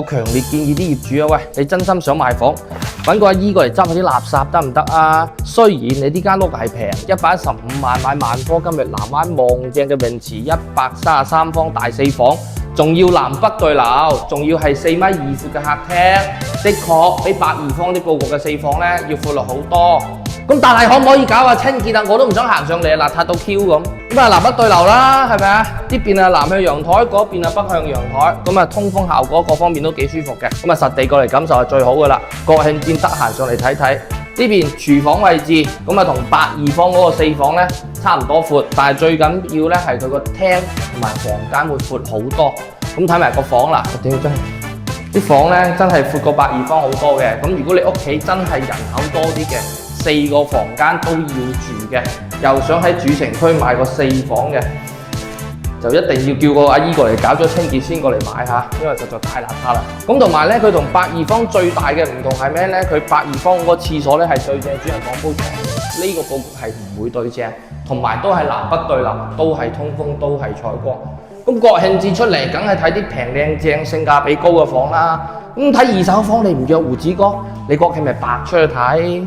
我強烈建議啲業主啊，喂，你真心想賣房，揾個阿姨過嚟執下啲垃圾得唔得啊？雖然你呢間屋係平，115萬買萬科今日南灣望正嘅泳池，133方大4房，仲要南北對流，仲要係4.2米闊嘅客廳，的確比82方啲佈局嘅4房咧要闊落好多。咁但係可唔可以搞下清潔啊？我都唔想行上嚟邋遢到 Q 咁。咁啊南北對流啦，係咪啊？呢邊啊南向陽台，嗰邊啊北向陽台，咁啊通風效果各方面都幾舒服嘅。咁啊實地過嚟感受係最好噶啦。國慶節得閒上嚟睇睇。呢邊廚房位置，咁啊同82方嗰個4房咧差唔多闊，但係最緊要咧係佢個廳同埋房間會闊好多。咁睇埋個房啦，我屌真係啲房咧真係闊過82方好多嘅。咁如果你屋企真係人口多啲嘅，4個房間都要住嘅，又想喺主城區買個4房嘅，就一定要叫個阿姨過嚟搞咗清潔先過嚟買下，因為實在太邋遢啦。咁同埋咧，佢同82方最大嘅唔同係咩咧？佢82方嗰個廁所咧係對正主人房鋪床，呢個佈局係唔會對正，同埋都係南北對流，都係通風，都係採光。咁國慶節出嚟，梗係睇啲平靚正、性價比高嘅房啦。咁睇二手房你唔約胡子哥，你國慶咪白出去睇？